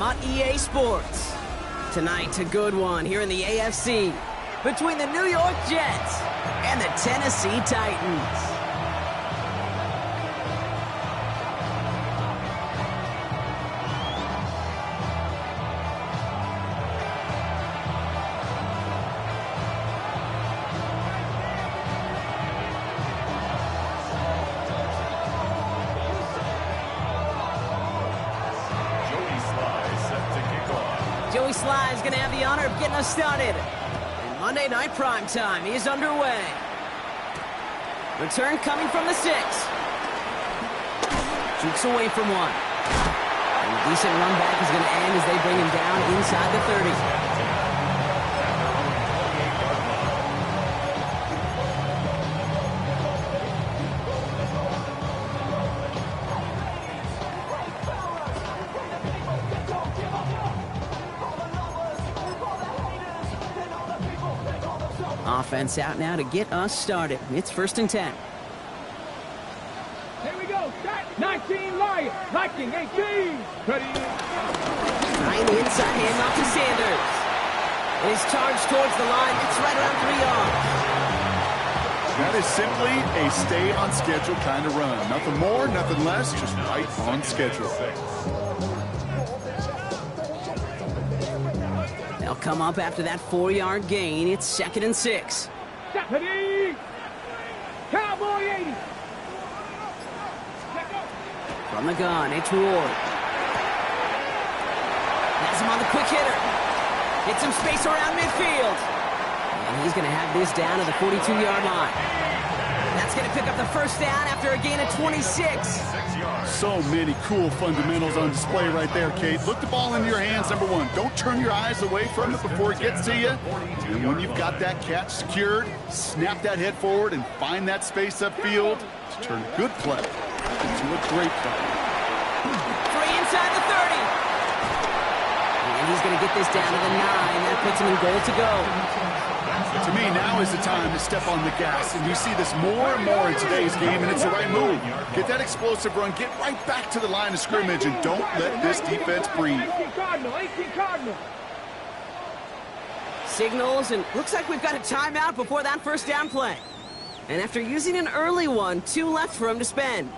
on EA Sports. Tonight, a good one here in the AFC between the New York Jets and the Tennessee Titans. Joey Sly is going to have the honor of getting us started. And Monday Night Primetime is underway. Return coming from the 6. Jukes away from one. And a decent run back is going to end as they bring him down inside the 30. Offense out now to get us started. It's 1st and 10. Here we go. 19 Lion. 19, 18. Ready. Trying the inside handoff to Sanders. It is charged towards the line. It's right around 3 yards. That is simply a stay on schedule kind of run. Nothing more, nothing less, just right on schedule. They'll come up after that 4-yard gain. It's 2nd and 6. Ready. Cowboy 80. From the gun, it's Ward. Has him on the quick hitter. Gets some space around midfield. And he's going to have this down to the 42-yard line. That's going to pick up the 1st down after a gain of 26. So many cool fundamentals on display right there, Kate. Look the ball into your hands, number one. Don't turn your eyes away from it before it gets to you. And when you've got that catch secured, snap that head forward and find that space upfield to turn a good play into a great play. 3 inside the 30. And he's going to get this down to the 9. That puts him in goal to go. To me, now is the time to step on the gas, and you see this more and more in today's game, and it's the right move. Get that explosive run, get right back to the line of scrimmage, and don't let this defense breathe. 18 Cardinal. Signals, and looks like we've got a timeout before that 1st down play. And after using an early one, 2 left for him to spend.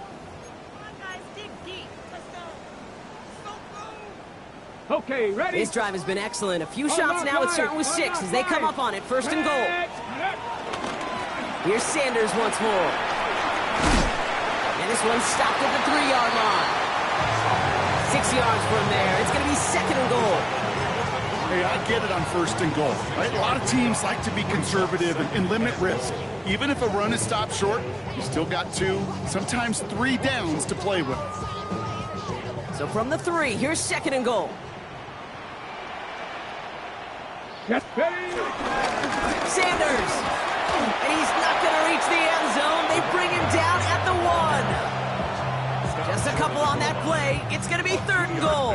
Okay, ready? His drive has been excellent. A few shots now. It's starting with 6 as they come up on it. 1st and goal. Here's Sanders once more. And this one's stopped at the 3-yard line. 6 yards from there. It's going to be 2nd and goal. Hey, I get it on 1st and goal, right? A lot of teams like to be conservative and limit risk. Even if a run is stopped short, you still got 2, sometimes 3 downs to play with. So from the 3, here's 2nd and goal. Yes, ready. Sanders. And he's not going to reach the end zone. They bring him down at the 1. Just a couple on that play. It's going to be 3rd and goal.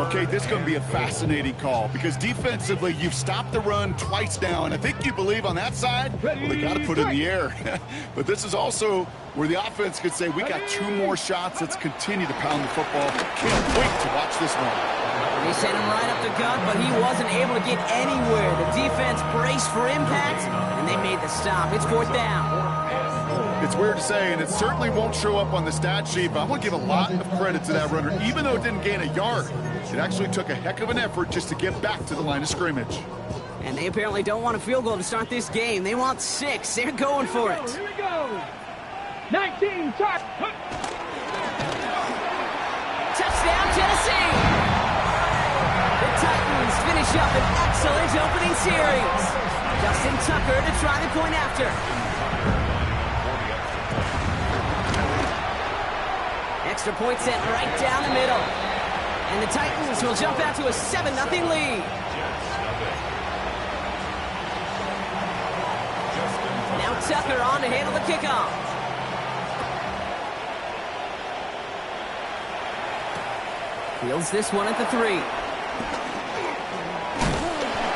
Okay, this is going to be a fascinating call because defensively, you've stopped the run twice now, and I think you believe on that side, well, they got to put it in the air. But this is also where the offense could say, we got 2 more shots. Let's continue to pound the football. Can't wait to watch this one. They sent him right up the gut, but he wasn't able to get anywhere. The defense braced for impact, and they made the stop. It's 4th down. It's weird to say, and it certainly won't show up on the stat sheet, but I want to give a lot of credit to that runner. Even though it didn't gain a yard, it actually took a heck of an effort just to get back to the line of scrimmage. And they apparently don't want a field goal to start this game. They want 6. They're going for it. Here we go. 19, touch. Touchdown, Tennessee. The Titans finish up an excellent opening series. Justin Tucker to try the point after. Extra point set right down the middle. And the Titans will jump out to a 7-0 lead. Now Tucker on to handle the kickoff. Fields this one at the 3.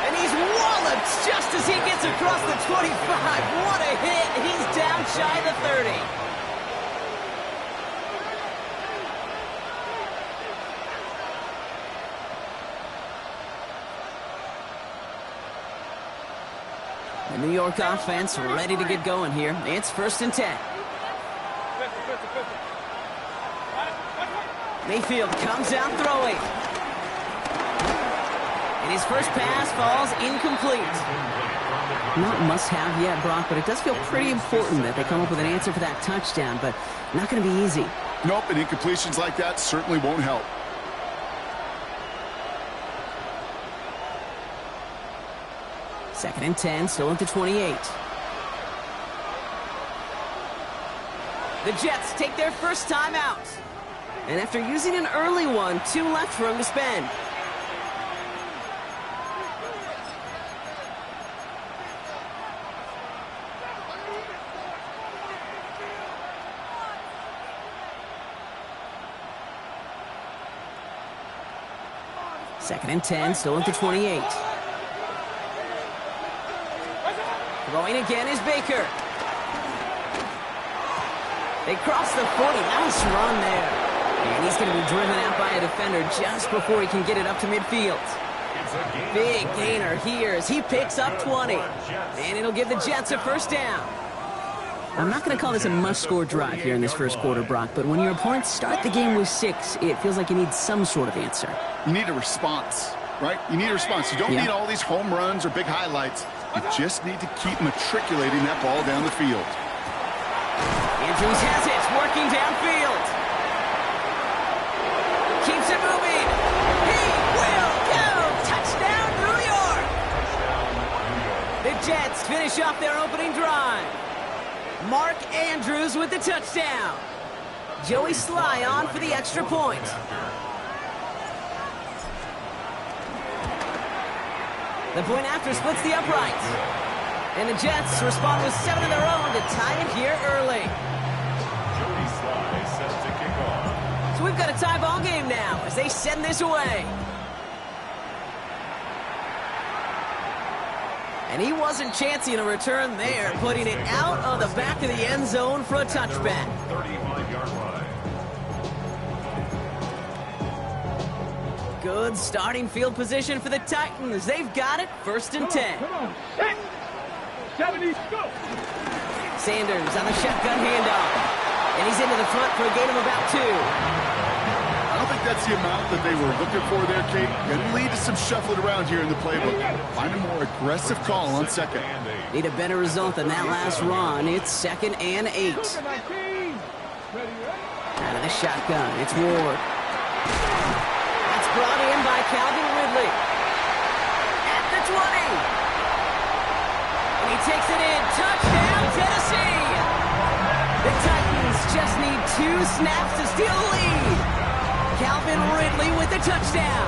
And he's walloped just as he gets across the 25. What a hit. He's down shy of the 30. The New York offense ready to get going here. It's 1st and 10. Mayfield comes out throwing. And his first pass falls incomplete. Not must-have yet, Brock, but it does feel pretty important that they come up with an answer for that touchdown, but not going to be easy. Nope, and incompletions like that certainly won't help. Second and 10, still at the 28. The Jets take their first time out. And after using an early one, 2 left for him to spend. Second and 10, still at the 28. Throwing again is Baker. They cross the 40. Nice run there. And he's going to be driven out by a defender just before he can get it up to midfield. Big gainer here as he picks up 20. And it'll give the Jets a first down. I'm not going to call this a must-score drive here in this first quarter, Brock, but when your opponents start the game with 6, it feels like you need some sort of answer. You need a response, right? You need a response. You don't need all these home runs or big highlights. You just need to keep matriculating that ball down the field. Andrews has it, working downfield. Keeps it moving. He will go. Touchdown, New York. The Jets finish off their opening drive. Mark Andrews with the touchdown. Joey Sly on for the extra point. The point after splits the uprights. And the Jets respond with 7 of their own to tie it here early. Joey Sly set to kick off. So we've got a tie ball game now as they send this away. And he wasn't chancing a return there, putting it out of the back of the end zone for a touchback. 35-yard line. Good starting field position for the Titans. They've got it, 1st and 10. Come on, set. 70, go. Sanders on the shotgun handoff. And he's into the front for a gain of about 2. I don't think that's the amount that they were looking for there, Kate. Going to lead to some shuffling around here in the playbook. Find a more aggressive call on second. Need a better result than that last run. It's 2nd and 8. Out of the shotgun, it's Ward. That's brought in by Calvin Ridley. At the 20. And he takes it in. Touchdown, Tennessee. The Titans just need 2 snaps to steal the lead. Calvin Ridley with the touchdown.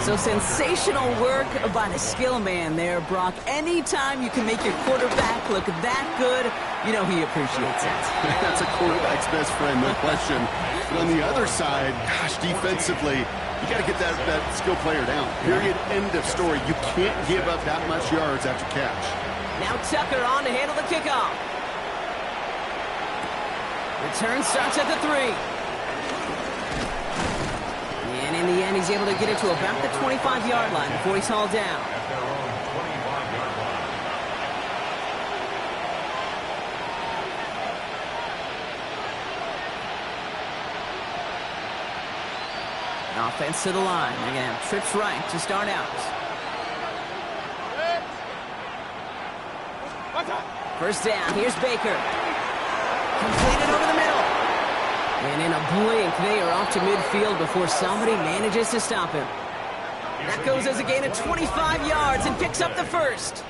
So sensational work by the skill man there, Brock. Anytime you can make your quarterback look that good, you know he appreciates it. That's a quarterback's best friend, no question. But on the other side, gosh, defensively, you got to get that skill player down. Period. End of story. You can't give up that much yards after catch. Now Tucker on to handle the kickoff. Return starts at the 3. And in the end, he's able to get it to about the 25-yard line before he's hauled down. At their own 25-yard line. Offense to the line. They're going to have trips right to start out. First down. Here's Baker. Completed over the middle. And in a blink, they are off to midfield before somebody manages to stop him. That goes as a gain of 25 yards and picks up the first.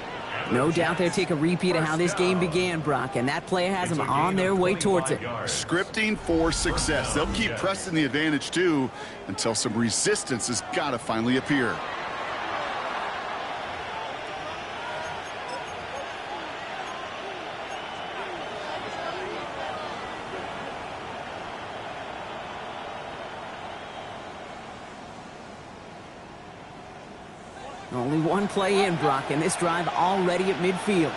No doubt they'll take a repeat of how this game began, Brock, and that play has them on their way towards it. Scripting for success. They'll keep pressing the advantage, too, until some resistance has got to finally appear. Only one play in, Brock, and this drive already at midfield.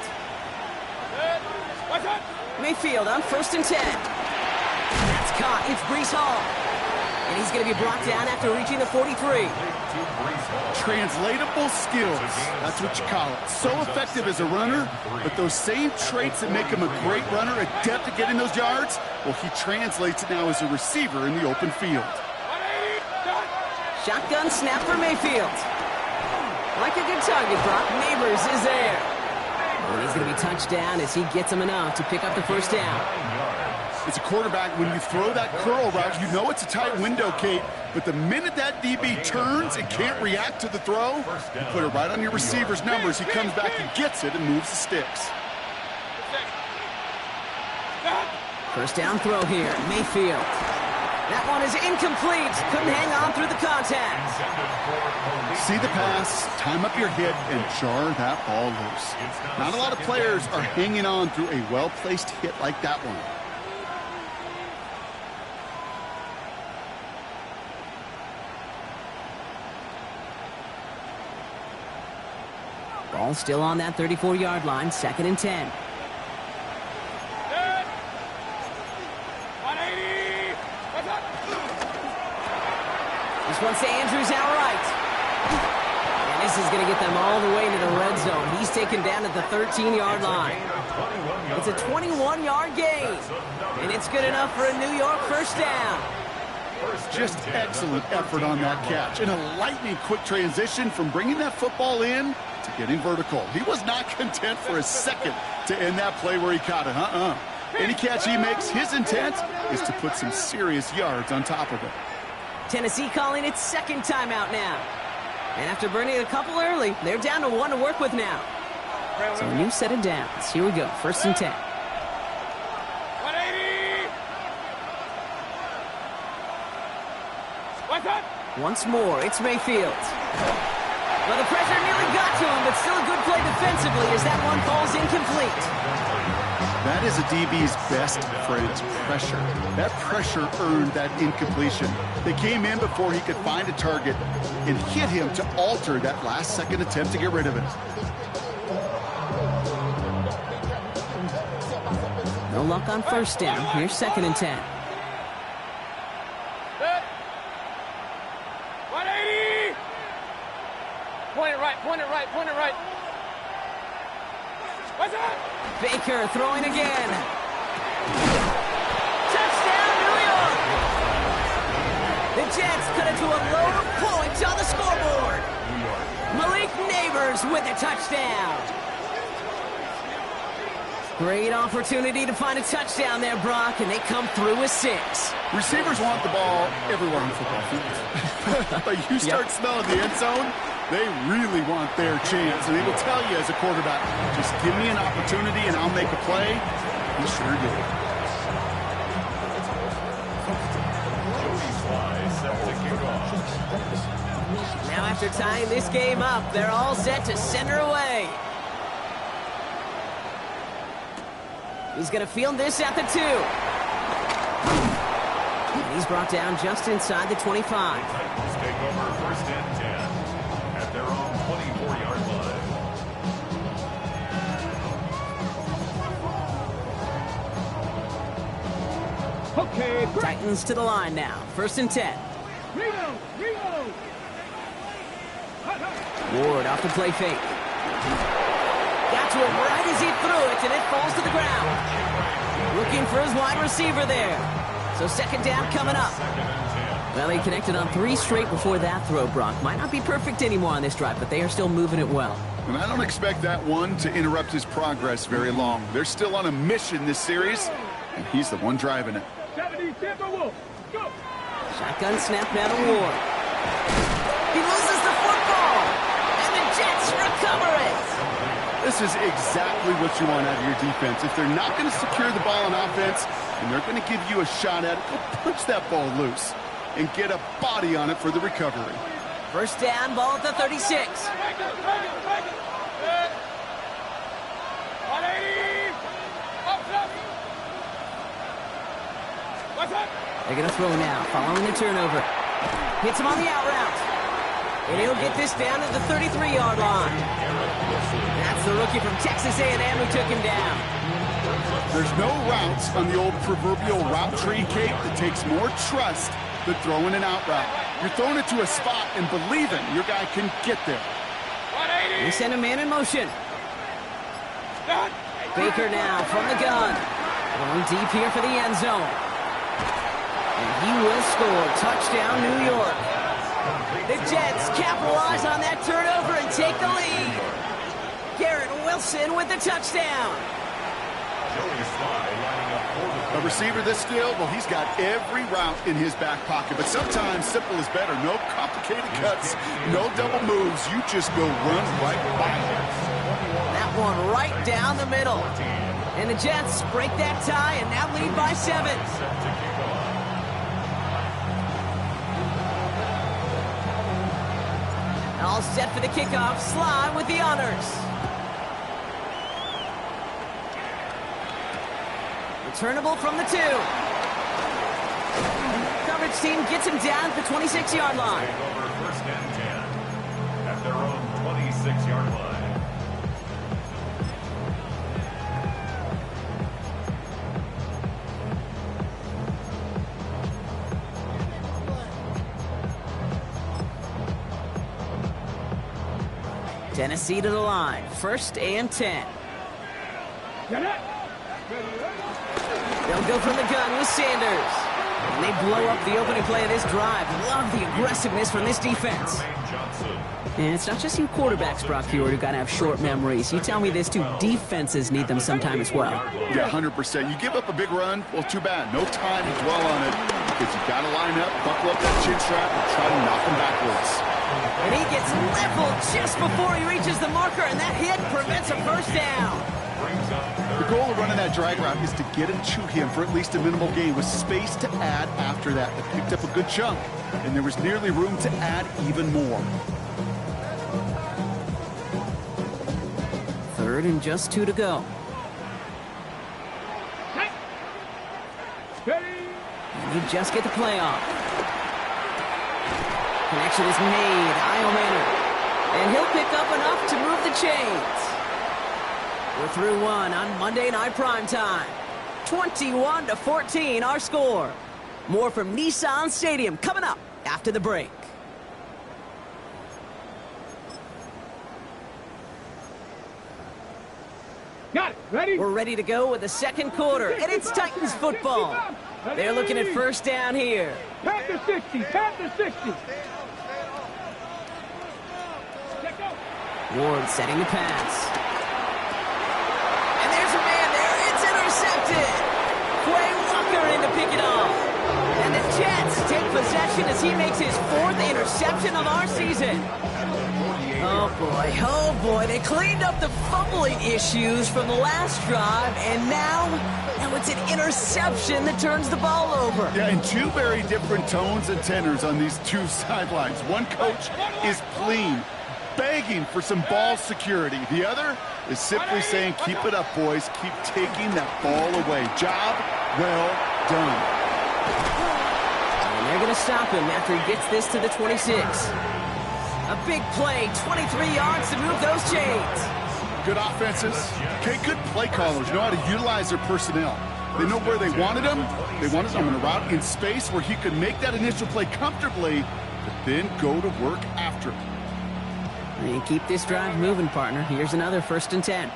Mayfield on 1st and 10. That's caught. It's Breece Hall. And he's going to be brought down after reaching the 43. Translatable skills, that's what you call it. So effective as a runner, but those same traits that make him a great runner, adept at getting those yards, well, he translates it now as a receiver in the open field. Shotgun snap for Mayfield. Like a good target, Brock. Neighbors is there. And he's going to be touched down as he gets him enough to pick up the first down. As a quarterback, when you throw that curl route, you know it's a tight window, Kate, but the minute that DB turns and can't react to the throw, you put it right on your receiver's numbers. He comes back and gets it and moves the sticks. First down throw here, Mayfield. That one is incomplete. Couldn't hang on through the contact. See the pass, time up your hit, and jar that ball loose. Not a lot of players are hanging on through a well-placed hit like that one. Ball still on that 34-yard line, 2nd and 10. This one's to Andrews outright. And this is going to get them all the way into the red zone. He's taken down at the 13-yard line. It's a 21-yard gain. And it's good enough for a New York first down. Just excellent effort on that catch. And a lightning-quick transition from bringing that football in to getting vertical. He was not content for a second to end that play where he caught it. Any catch he makes, his intent is to put some serious yards on top of it. Tennessee calling its second timeout now. And after burning a couple early, they're down to 1 to work with now. So a new set of downs. Here we go, 1st and 10. 180. Once more, it's Mayfield. Well, the pressure nearly got to him, but still a good play defensively as that one falls incomplete. That is a DB's best friend, pressure. That pressure earned that incompletion. They came in before he could find a target and hit him to alter that last-second attempt to get rid of it. No luck on first down. Here's 2nd and 10. 180. Point it right, point it right, point it right. What's that? Baker throwing again. Touchdown, New York! The Jets cut it to a load of points on the scoreboard. Malik Neighbors with a touchdown. Great opportunity to find a touchdown there, Brock, and they come through with 6. Receivers want the ball everywhere on the football field. But you start smelling the end zone, they really want their chance. And they will tell you as a quarterback, just give me an opportunity and I'll make a play. He sure did. Now after tying this game up, they're all set to send her away. He's going to field this at the 2. And he's brought down just inside the 25. Titans take over 1st and 10 at their own 24-yard line. Okay, great. Titans to the line now. 1st and 10. Reload. Ward off the play fake. Got to him right as he threw it, and it falls to the ground. Looking for his wide receiver there. So 2nd down coming up. Well, he connected on 3 straight before that throw, Brock. Might not be perfect anymore on this drive, but they are still moving it well. And I don't expect that one to interrupt his progress very long. They're still on a mission this series, and he's the one driving it. 70 Timberwolves. Go. Shotgun snap now to Ward. He loses the football, and the Jets recover it. This is exactly what you want out of your defense. If they're not going to secure the ball on offense, and they're going to give you a shot at it, go punch that ball loose and get a body on it for the recovery. First down, ball at the 36. 180. What's up? They're going to throw now, following the turnover. Hits him on the out route. And he'll get this down at the 33-yard line. That's the rookie from Texas A&M who took him down. There's no routes on the old proverbial route tree, Kate, that takes more trust but throwing an out route. You're throwing it to a spot and believing your guy can get there. They send a man in motion. Baker now from the gun. Going deep here for the end zone. And he will score. Touchdown, New York. The Jets capitalize on that turnover and take the lead. Garrett Wilson with the touchdown. A receiver this skilled, well, he's got every route in his back pocket. But sometimes simple is better. No complicated cuts, no double moves. You just go run right by him. That one right down the middle. And the Jets break that tie and now lead by 7. All set for the kickoff. Sly with the honors. Returnable from the 2. Coverage team gets him down at the 26-yard line. Over first and 10 at their own 26-yard line. Tennessee to the line. First and 10. They'll go from the gun with Sanders. And they blow up the opening play of this drive. Love the aggressiveness from this defense. And it's not just you quarterbacks, Brock Huard, who got to have short memories. You tell me this too, defenses need them sometime as well. Yeah, 100%. You give up a big run, well, too bad. No time to dwell on it because you got to line up, buckle up that chin strap, and try to knock them backwards. And he gets leveled just before he reaches the marker, and that hit prevents a first down. The goal of running that drag route is to get him to him for at least a minimal gain with space to add after that. They picked up a good chunk, and there was nearly room to add even more. 3rd and just 2 to go. And you just get the play off. Connection is made. Io Manor. And he'll pick up enough to move the chains. We're through 1 on Monday Night Primetime. 21-14 our score. More from Nissan Stadium coming up after the break. Got it. Ready? We're ready to go with the second quarter, and it's Titans football. They're looking at first down here. Panther 60. Panther 60. Ward setting the pass. And there's a man there. It's intercepted. Quay Walker in to pick it off. And the Jets take possession as he makes his 4th interception of our season. Oh boy, they cleaned up the fumbling issues from the last drive, and now it's an interception that turns the ball over. Yeah, and 2 very different tones and tenors on these 2 sidelines. One coach is clean, begging for some ball security. The other is simply saying, keep it up, boys. Keep taking that ball away. Job well done. And they're going to stop him after he gets this to the 26. A big play, 23 yards to move those chains. Good offenses. Okay, good play callers know how to utilize their personnel. They know where they wanted him. They wanted him on a route in space where he could make that initial play comfortably, but then go to work after it. And keep this drive moving, partner. Here's another 1st and 10.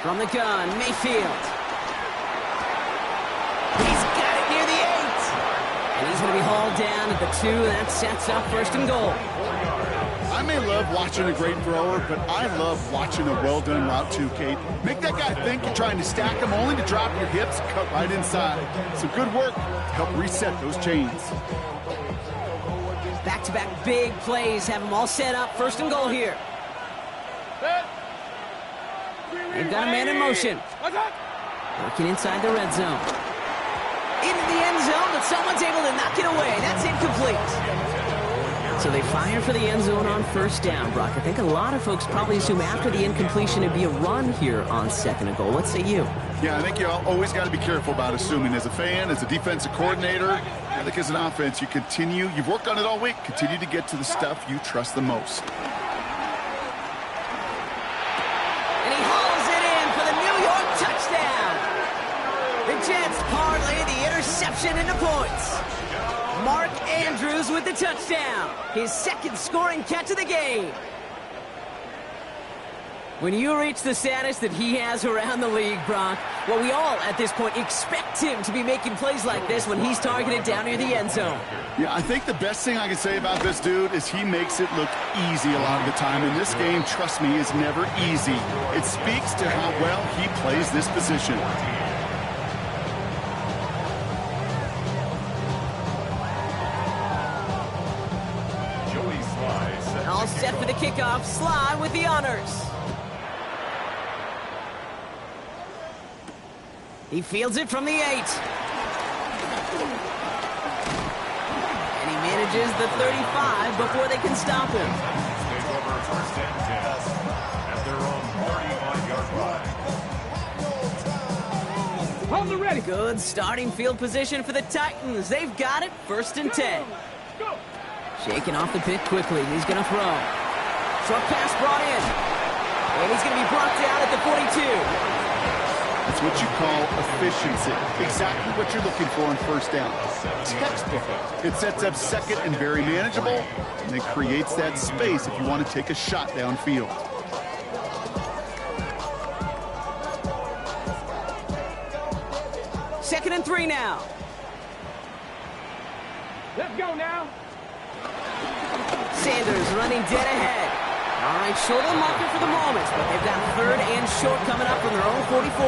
From the gun, Mayfield. He's got it near the 8. And he's going to be hauled down at the 2. That sets up 1st and goal. I may love watching a great thrower, but I love watching a well-done route too, Kate. Make that guy think you're trying to stack him only to drop your hips, cut right inside. Some good work to help reset those chains. Back-to-back big plays have them all set up. 1st and goal here. They've got a man in motion. Working inside the red zone. Into the end zone, but someone's able to knock it away. That's incomplete. So they fire for the end zone on 1st down, Brock. I think a lot of folks probably assume after the incompletion it'd be a run here on 2nd and goal. What say you? Yeah, I think you always got to be careful about assuming. As a fan, as a defensive coordinator, I think as an offense, you've worked on it all week, continue to get to the stuff you trust the most. And he hauls it in for the New York touchdown. The Jets parlay reception into points. Mark Andrews with the touchdown. His second scoring catch of the game. When you reach the status that he has around the league, Brock, well, we all, at this point, expect him to be making plays like this when he's targeted down near the end zone. Yeah, I think the best thing I can say about this dude is he makes it look easy a lot of the time. And this game, trust me, is never easy. It speaks to how well he plays this position. All set for the kickoff. Sly with the honors. He fields it from the 8. And he manages the 35 before they can stop him. Take over first and 10 at their own 35-yard line. Hold it ready. Good starting field position for the Titans. They've got it. First and 10. Go. Shaking off the pick quickly. He's going to throw. Short pass brought in. And he's going to be brought down at the 42. That's what you call efficiency. Exactly what you're looking for on first down. Textbook. It sets up second and very manageable, and it creates that space if you want to take a shot downfield. Second and 3 now. Let's go now. Sanders running dead ahead. All right, short of the marker for the moment, but they've got third and short coming up from their own 44.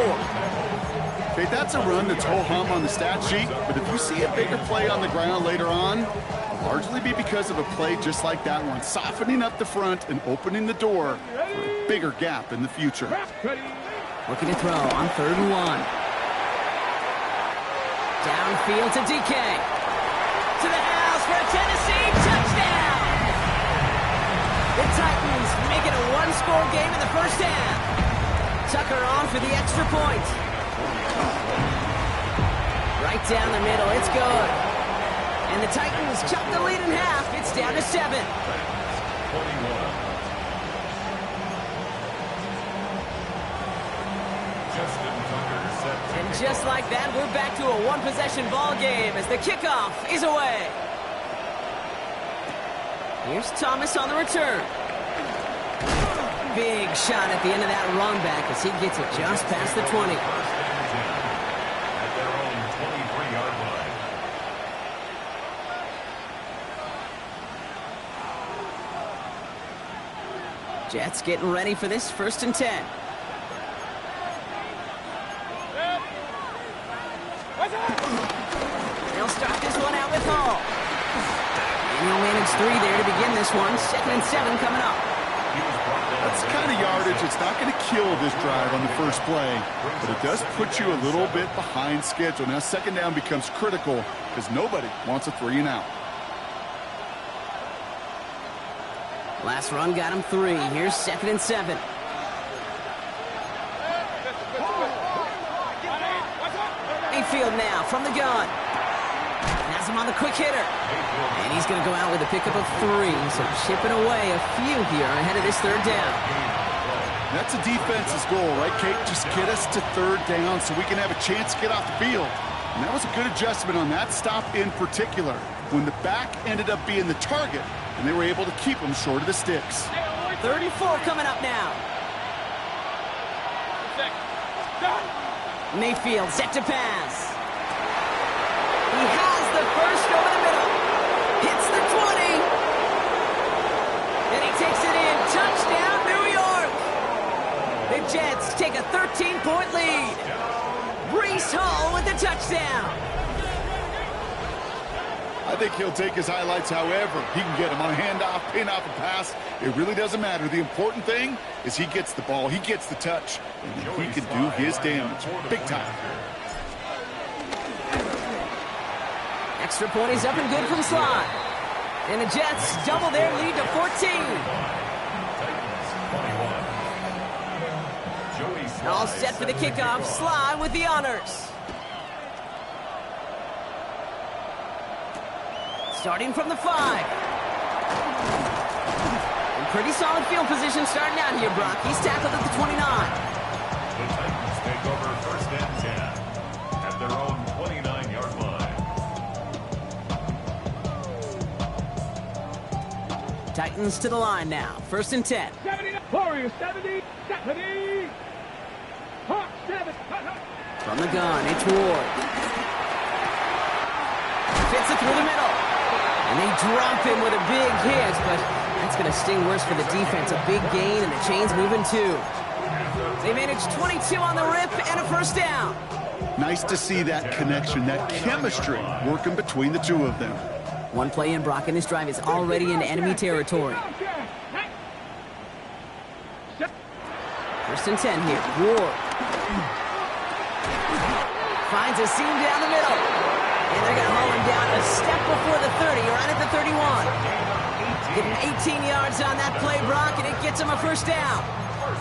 Okay, that's a run that's ho-hum on the stat sheet, but if you see a bigger play on the ground later on, it'll largely be because of a play just like that one, softening up the front and opening the door for a bigger gap in the future. Looking to throw on 3rd and 1. Downfield to DK. To the house for a Tennessee touchdown. The Titans make it a one-score game in the first half. Tucker on for the extra point. Right down the middle, it's good. And the Titans chop the lead in half. It's down to 7. And just like that, we're back to a one-possession ball game as the kickoff is away. Here's Thomas on the return. Big shot at the end of that run back as he gets it just past the 20. At their own 23-yard line. Jets getting ready for this 1st and 10. They'll start this one out with Hall. And he'll manage 3 there to begin this one. 2nd and 7 coming up. That's the kind of yardage. It's not going to kill this drive on the first play, but it does put you a little bit behind schedule. Now, 2nd down becomes critical because nobody wants a 3 and out. Last run got him 3. Here's 2nd and 7. Mayfield now from the gun. Has him on the quick hitter. And he's going to go out with a pickup of 3. So chipping away a few here ahead of this 3rd down. That's a defense's goal, right, Kate? Just get us to 3rd down so we can have a chance to get off the field. And that was a good adjustment on that stop in particular, when the back ended up being the target, and they were able to keep him short of the sticks. 34 coming up now. Mayfield set to pass. He has the first over the middle. Hits the 20. And he takes it in. Touchdown, New York. The Jets take a 13-point lead. Breece Hall with the touchdown. I think he'll take his highlights however he can get them on a handoff, pin off a pass. It really doesn't matter. The important thing is he gets the ball, he gets the touch, and he can do his damage big time. Extra point is up and good from Sly. And the Jets double their lead to 14. All set for the kickoff. Sly with the honors. Starting from the 5. In pretty solid field position starting out here, Brock. He's tackled at the 29. The Titans take over 1st and 10 at their own 29-yard line. Titans to the line now. 1st and 10. 70, Warriors, 70, 70. Hawk, 7. From the gun, it's Ward. Fits it through the middle. And they drop him with a big hit, but that's going to sting worse for the defense. A big gain, and the chain's moving too. They managed 22 on the rip and a 1st down. Nice to see that connection, that chemistry working between the two of them. One play in, Brock, and this drive is already into enemy territory. 1st and 10 here. Ward finds a seam down the middle. And they're going to haul him down a step before the 30, right at the 31. Getting 18 yards on that play, Brock, and it gets him a 1st down.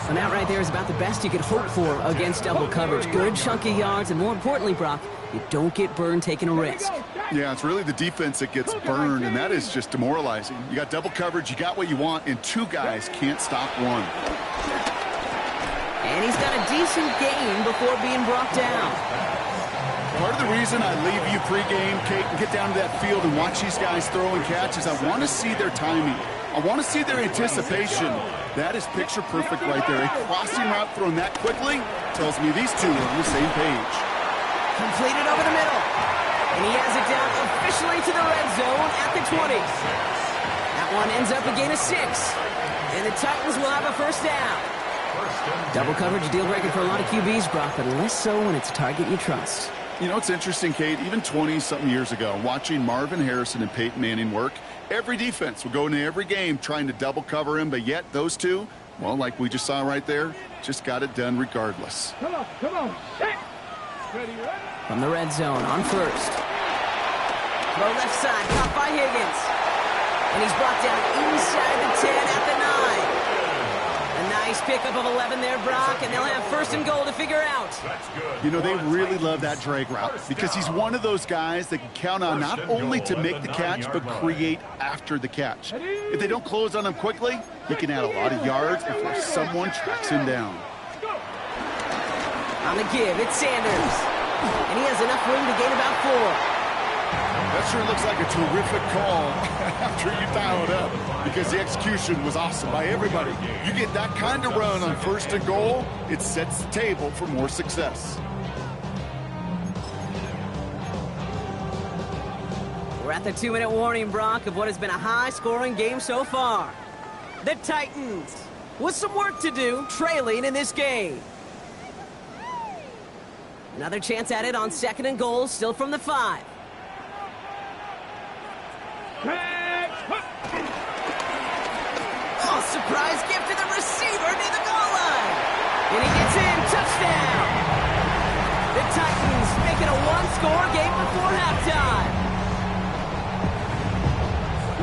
And that right there is about the best you could hope for against double coverage. Good chunky yards, and more importantly, Brock, you don't get burned taking a risk. Yeah, it's really the defense that gets burned, and that is just demoralizing. You got double coverage, you got what you want, and 2 guys can't stop one. And he's got a decent gain before being brought down. Part of the reason I leave you pregame, Kate, and get down to that field and watch these guys throw and catch is I want to see their timing. I want to see their anticipation. That is picture perfect right there. A crossing route thrown that quickly tells me these two are on the same page. Completed over the middle. And he has it down officially to the red zone at the 20. That one ends up a gain of 6. And the Titans will have a 1st down. Double coverage deal breaker for a lot of QBs, Brock, but less so when it's a target you trust. You know, it's interesting, Kate, even 20-something years ago, watching Marvin Harrison and Peyton Manning work, every defense would go into every game trying to double cover him, but yet those two, well, like we just saw right there, just got it done regardless. Come on. Ready. From the red zone on 1st. Throw left side, caught by Higgins. And he's brought down inside the 10 at the 9. A nice pickup of 11 there, Brock, and they'll have 1st and goal to figure out. You know, they really love that drag route because he's one of those guys that can count on not only to make the catch, but create after the catch. If they don't close on him quickly, he can add a lot of yards before someone tracks him down. On the give, it's Sanders. And he has enough room to gain about 4. That sure looks like a terrific call after you dial it up because the execution was awesome by everybody. You get that kind of run on 1st and goal, it sets the table for more success. We're at the 2-minute warning, Brock, of what has been a high-scoring game so far. The Titans, with some work to do, trailing in this game. Another chance at it on 2nd and goal, still from the 5. Oh, surprise gift to the receiver near the goal line. And he gets in, touchdown. The Titans make it a 1-score game before halftime.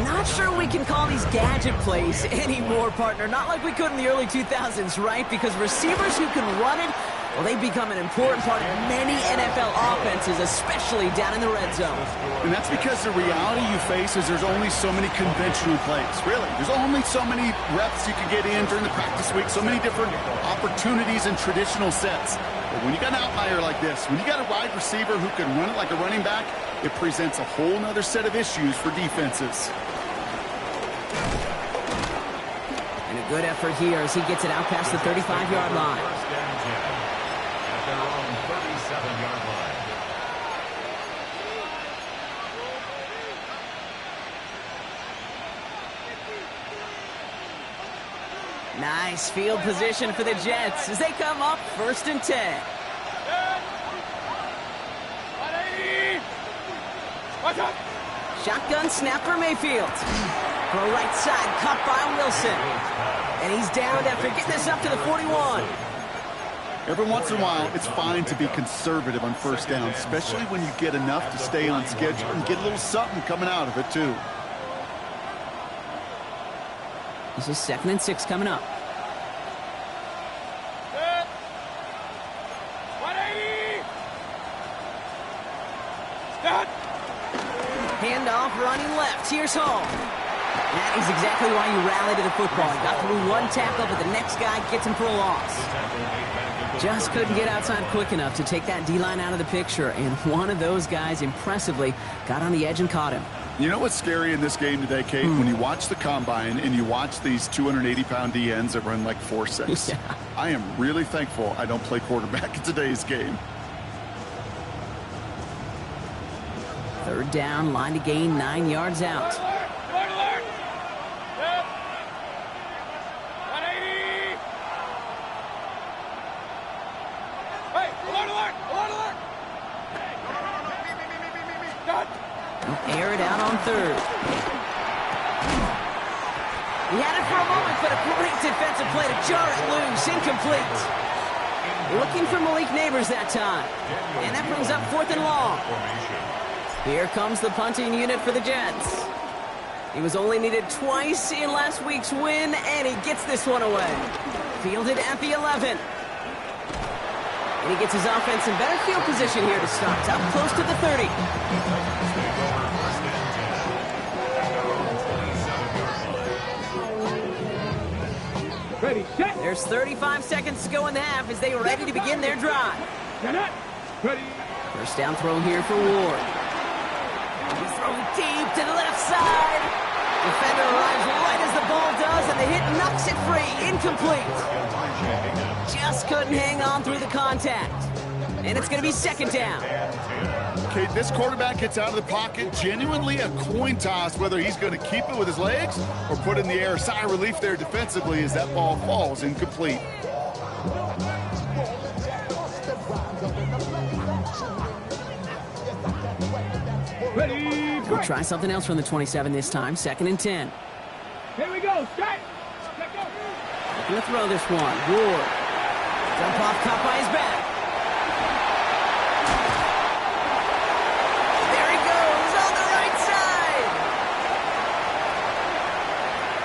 Not sure we can call these gadget plays anymore, partner. Not like we could in the early 2000s, right? Because receivers who can run it, well, they've become an important part of many NFL offenses, especially down in the red zone. And that's because the reality you face is there's only so many conventional plays. Really, there's only so many reps you can get in during the practice week, so many different opportunities and traditional sets. But when you got an outlier like this, when you got a wide receiver who can run it like a running back, it presents a whole nother set of issues for defenses. And a good effort here as he gets it out past the 35-yard line. At their own 37-yard line. Nice field position for the Jets as they come up 1st and 10. Shotgun snap for Mayfield. Throw right side, caught by Wilson. And he's down after getting this up to the 41. Every once in a while, it's fine to be conservative on 1st down, especially when you get enough to stay on schedule and get a little something coming out of it, too. This is 2nd and 6 coming up. Handoff running left. Here's Hall. That is exactly why you rally to the football. He got through one tackle, but the next guy gets him for a loss. Just couldn't get outside quick enough to take that D-line out of the picture, and one of those guys impressively got on the edge and caught him. You know what's scary in this game today, Kate? When you watch the combine and you watch these 280-pound DNs that run like 4.6. Yeah. I am really thankful I don't play quarterback in today's game. Third down, line to gain 9 yards out. Alert, alert. Yep. 180. Hey, alert, alert, alert, alert. Done. They'll air it out on third. He had it for a moment, but a great defensive play to jar it loose. Incomplete. Looking for Malik Neighbors that time. And that brings up 4th and long. Here comes the punting unit for the Jets. He was only needed twice in last week's win, and he gets this one away. Fielded at the 11. And he gets his offense in better field position here to start. Up close to the 30. Ready, set. There's 35 seconds to go in the half as they are ready to begin their drive. Set it. Ready. First down throw here for Ward. He throws deep to the left side. Defender arrives right as the ball does, and the hit knocks it free. Incomplete. Just couldn't hang on through the contact. And it's going to be 2nd down. Okay, this quarterback gets out of the pocket, genuinely a coin toss whether he's going to keep it with his legs or put it in the air. Sigh of relief there defensively as that ball falls incomplete. Ready. We'll try something else from the 27 this time. 2nd and 10. Here we go. Strike. Let go. Gonna throw this one. Ward. Dump off, caught by his back. There he goes on the right side.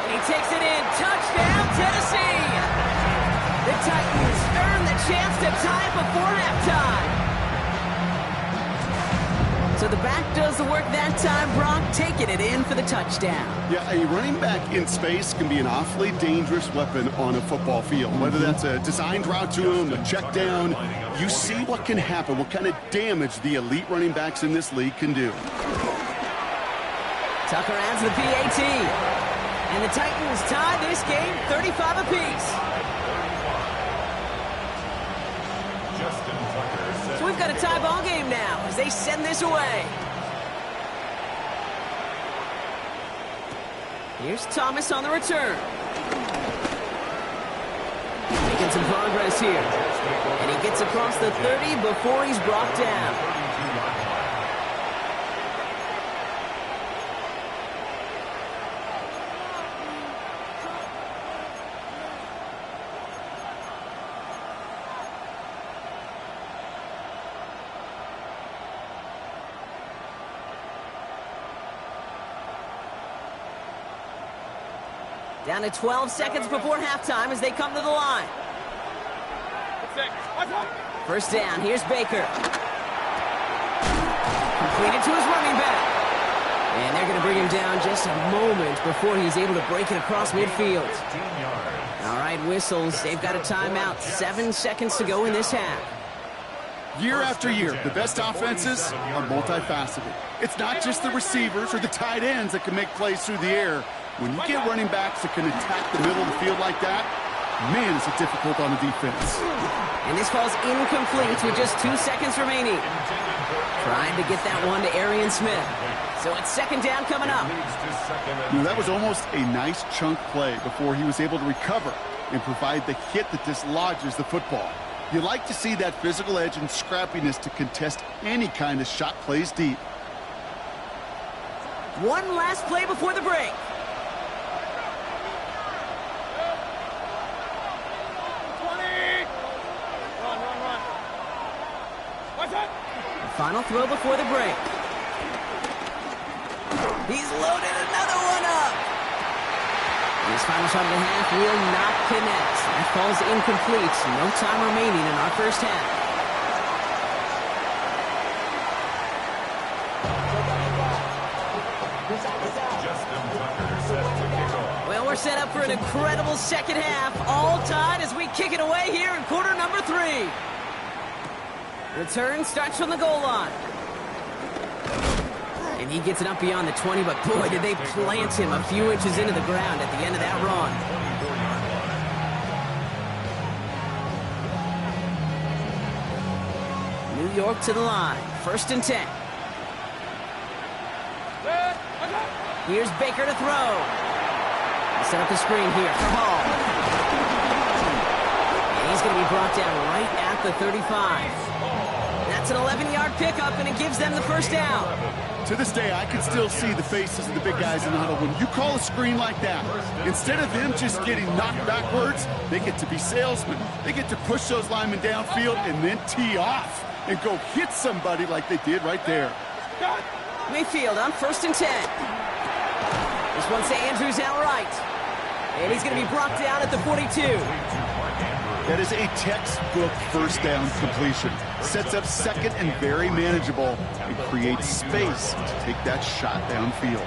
And he takes it in. Touchdown, Tennessee. The Titans earn the chance to tie it before halftime. So the back does the work that time. Brock taking it in for the touchdown. Yeah, a running back in space can be an awfully dangerous weapon on a football field. Whether that's a designed route to him, a check down, you see what can happen, what kind of damage the elite running backs in this league can do. Tucker adds the PAT. And the Titans tie this game 35 apiece. So we've got a tie ball game now as they send this away. Here's Thomas on the return. Making some progress here. And he gets across the 30 before he's brought down. Down to 12 seconds before halftime as they come to the line. First down, here's Baker. Completed to his running back. And they're going to bring him down just a moment before he's able to break it across midfield. All right, whistles. They've got a timeout. 7 seconds to go in this half. Year after year, the best offenses are multifaceted. It's not just the receivers or the tight ends that can make plays through the air. When you get running backs that can attack the middle of the field like that, man, is it difficult on the defense. And this falls incomplete with just 2 seconds remaining. Trying to get that one to Arian Smith. So it's 2nd down coming up. You know, that was almost a nice chunk play before he was able to recover and provide the hit that dislodges the football. You like to see that physical edge and scrappiness to contest any kind of shot plays deep. One last play before the break. Final throw before the break. He's loaded another one up. His final shot of the half will not connect. That falls incomplete. No time remaining in our first half. Well, we're set up for an incredible second half. All tied as we kick it away here in quarter number 3. Return starts from the goal line. And And he gets it up beyond the 20, but boy, did they plant him a few inches into the ground at the end of that run. New York to the line, 1st and 10. Here's Baker to throw. Set up the screen here for Hall. And he's going to be brought down right at the 35. That's an 11-yard pickup, and it gives them the 1st down. To this day, I can still see the faces of the big guys in the huddle. When you call a screen like that, instead of them just getting knocked backwards, they get to be salesmen. They get to push those linemen downfield and then tee off and go hit somebody like they did right there. Mayfield on 1st and 10. This one's to Andrews out right. And he's going to be brought down at the 42. That is a textbook 1st down completion. Sets up 2nd and very manageable and creates space to take that shot downfield.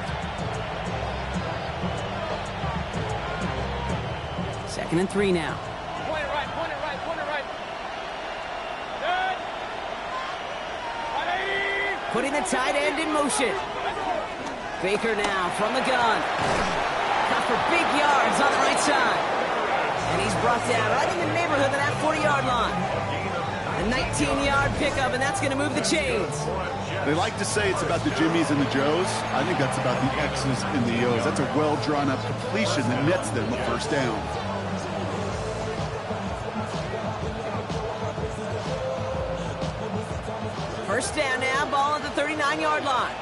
2nd and 3 now. Point it right, point it right, point it right. Good. Putting the tight end in motion. Baker now from the gun. Cut for big yards on the right side. And he's brought down right in the neighborhood of that 40-yard line. A 19-yard pickup, and that's going to move the chains. They like to say it's about the Jimmies and the Joes. I think that's about the X's and the O's. That's a well-drawn-up completion that nets them a 1st down. First down now, ball at the 39-yard line.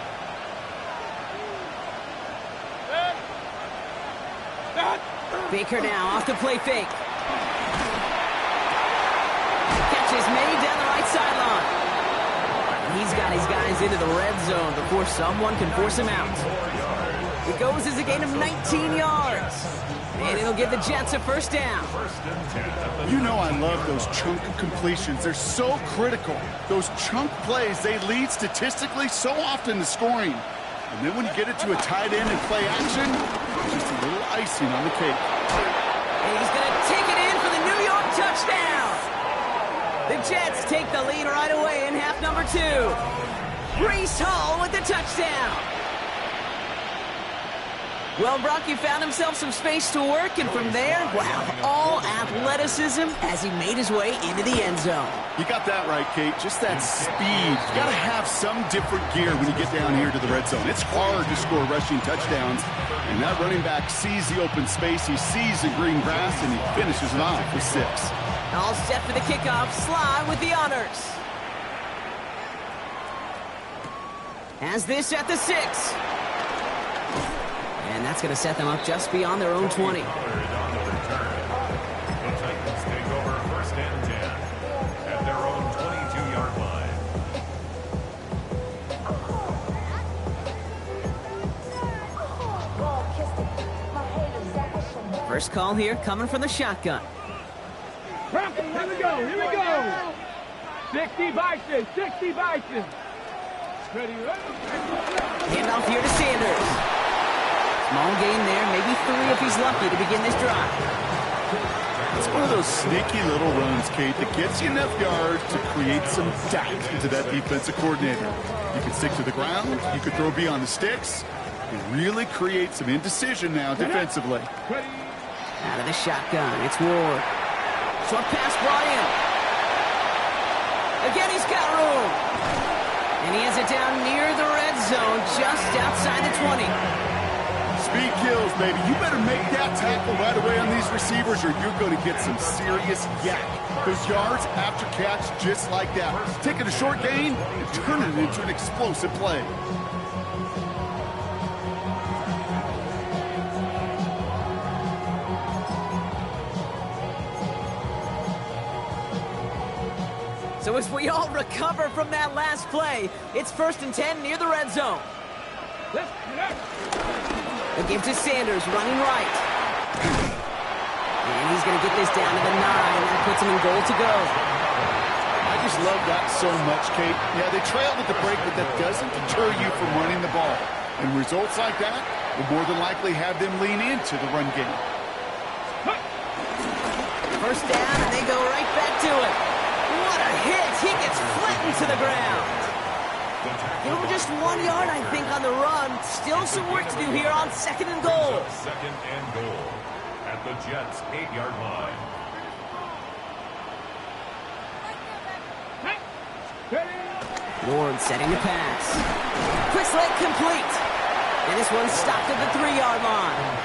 Baker now off the play fake. Catches many down the right sideline. He's got his guys into the red zone before someone can force him out. It goes as a gain of 19 yards. And it'll give the Jets a 1st down. You know I love those chunk completions. They're so critical. Those chunk plays, they lead statistically so often to scoring. And then when you get it to a tight end and play action, it's just a little icing on the cake. And he's going to take it in for the New York touchdown. The Jets take the lead right away in half number 2. Breece Hall with the touchdown. Well, Brock, he found himself some space to work, and from there, wow, all athleticism as he made his way into the end zone. You got that right, Kate. Just that speed. You got to have some different gear when you get down here to the red zone. It's hard to score rushing touchdowns, and that running back sees the open space, he sees the green grass, and he finishes it off with 6. All set for the kickoff. Sly with the honors. Has this at the 6. And that's going to set them up just beyond their own 20. The Titans take over 1st and 10 at their own 22-yard line. First call here coming from the shotgun. Here we go. 60 Bison, 60 Bison. Ready, Handoff here to Sanders. Small gain there, maybe 3 if he's lucky to begin this drive. It's one of those sneaky little runs, Kate, that gets you enough yards to create some doubt into that defensive coordinator. You can stick to the ground, you could throw beyond the sticks, and really create some indecision now defensively. Out of the shotgun, it's Ward. Short pass brought in. Again, he's got room. And he has it down near the red zone, just outside the 20. Speed kills, baby. You better make that tackle right away on these receivers or you're going to get some serious yak. Those yards after catch just like that. Taking a short gain and turning it into an explosive play. So as we all recover from that last play, it's 1st and 10 near the red zone. The give to Sanders, running right. And he's going to get this down to the 9, and that puts him in goal to go. I just love that so much, Kate. Yeah, they trailed at the break, but that doesn't deter you from running the ball. And results like that will more than likely have them lean into the run game. First down, and they go right back to it. What a hit! He gets flattened to the ground. Give him just 1 yard, I think, on the run. Still some work to do here on 2nd and goal. 2nd and goal at the Jets' 8-yard line. Ward setting the pass. Quick leg complete. And this one's stopped at the 3-yard line.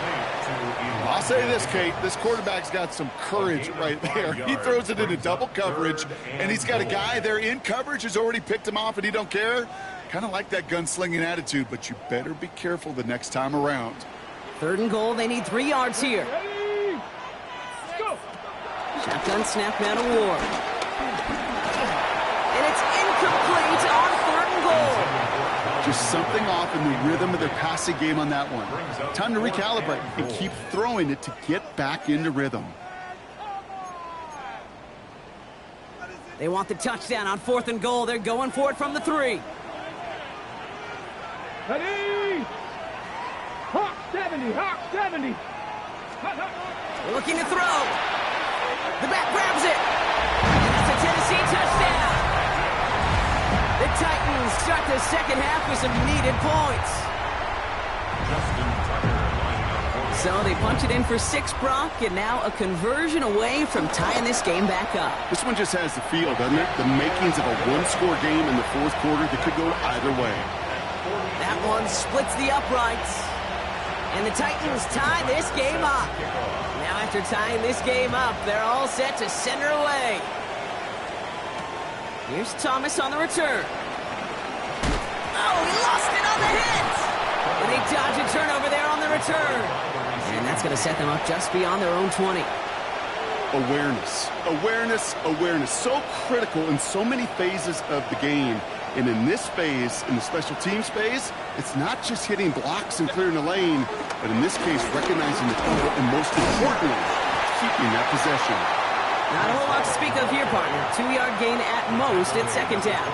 I'll say this, Kate, this quarterback's got some courage right there. He throws it into double coverage, and he's got a guy there in coverage who's already picked him off, and he don't care. Kind of like that gunslinging attitude, but you better be careful the next time around. 3rd and goal, they need 3 yards here. Shotgun snap now to Ward. And it's incomplete on 3rd and goal. Just something off in the rhythm of their passing game on that one. Time to recalibrate and keep throwing it to get back into rhythm. They want the touchdown on 4th and goal. They're going for it from the 3. Ready! Hawk 70, Hawk 70. Looking to throw. The back grabs it. And that's a Tennessee touchdown. The Titans start the 2nd half with some needed points. So they punch it in for 6, Brock, and now a conversion away from tying this game back up. This one just has the feel, doesn't it? The makings of a one-score game in the 4th quarter that could go either way. That one splits the uprights. And the Titans tie this game up. Now after tying this game up, they're all set to send her away. Here's Thomas on the return. Oh, he lost it on the hit! And they dodge a turnover there on the return. And that's going to set them up just beyond their own 20. Awareness, awareness, awareness. So critical in so many phases of the game. And in this phase, in the special teams phase, it's not just hitting blocks and clearing the lane, but in this case, recognizing the field and most importantly, keeping that possession. Not a whole lot to speak of here, partner. 2-yard gain at most at 2nd down.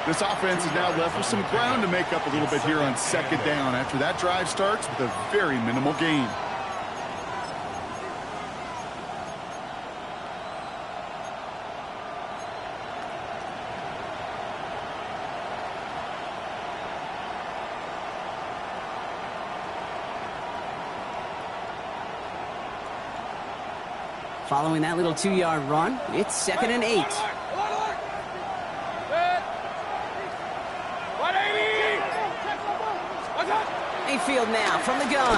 This offense is now left with some ground to make up a little bit here on 2nd down after that drive starts with a very minimal gain. Following that little 2-yard run, it's 2nd and 8. Mayfield now from the gun.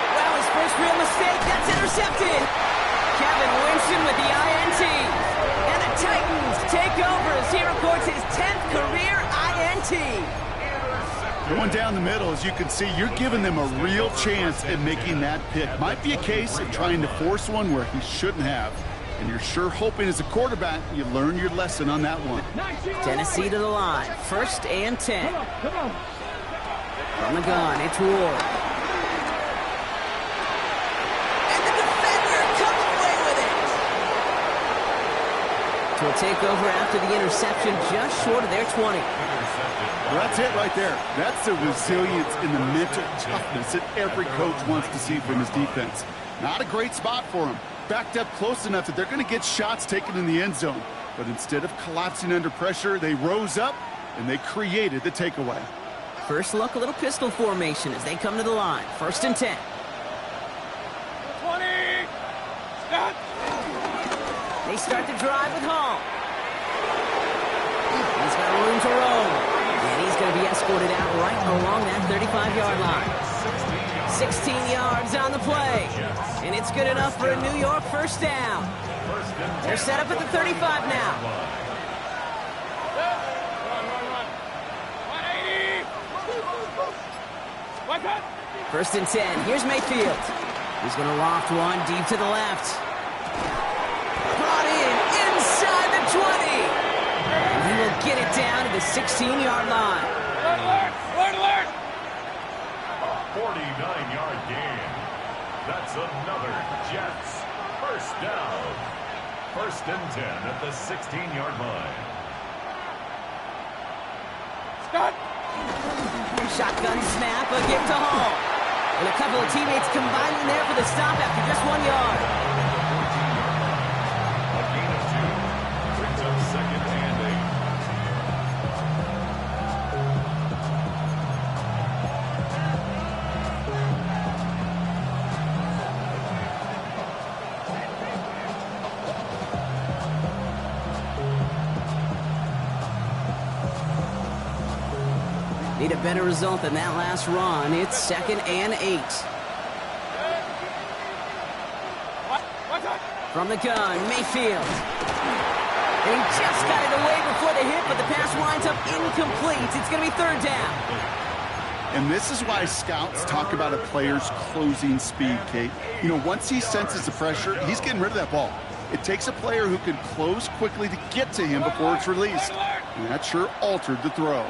Well, his first real mistake, that's intercepted. Kevin Winston with the INT. And the Titans take over as he records his 10th career INT. Going down the middle, as you can see, you're giving them a real chance at making that pick. Might be a case of trying to force one where he shouldn't have. And you're sure hoping as a quarterback you learn your lesson on that one. Tennessee to the line. 1st and 10. From the gun, it's Ward. And the defender comes away with it. To a takeover after the interception, just short of their 20. Well, that's it right there. That's the resilience and the mental toughness that every coach wants to see from his defense. Not a great spot for him. Backed up close enough that they're going to get shots taken in the end zone. But instead of collapsing under pressure, they rose up and they created the takeaway. First look, a little pistol formation as they come to the line. 1st and 10. 20! Stop! They start the drive with Hall. He's got room to roll. And he's going to be escorted out right along that 35-yard line. 16 yards on the play. And it's good enough for a New York 1st down. They're set up at the 35 now. Run, 180! 1st and 10. Here's Mayfield. He's going to loft one deep to the left. Brought in inside the 20. And he will get it down to the 16-yard line. Alert! 49-yard gain. That's another Jets 1st down. 1st and 10 at the 16-yard line. Stop! Shotgun snap, a gift to Hall. And a couple of teammates combining there for the stop after just 1 yard. A gain of 2 brings up 2nd and 8. Need a better result than that last run. It's 2nd and 8. From the gun, Mayfield. And he just got it away before the hit, but the pass winds up incomplete. It's going to be 3rd down. And this is why scouts talk about a player's closing speed, Kate. You know, once he senses the pressure, he's getting rid of that ball. It takes a player who can close quickly to get to him before it's released. And that sure altered the throw.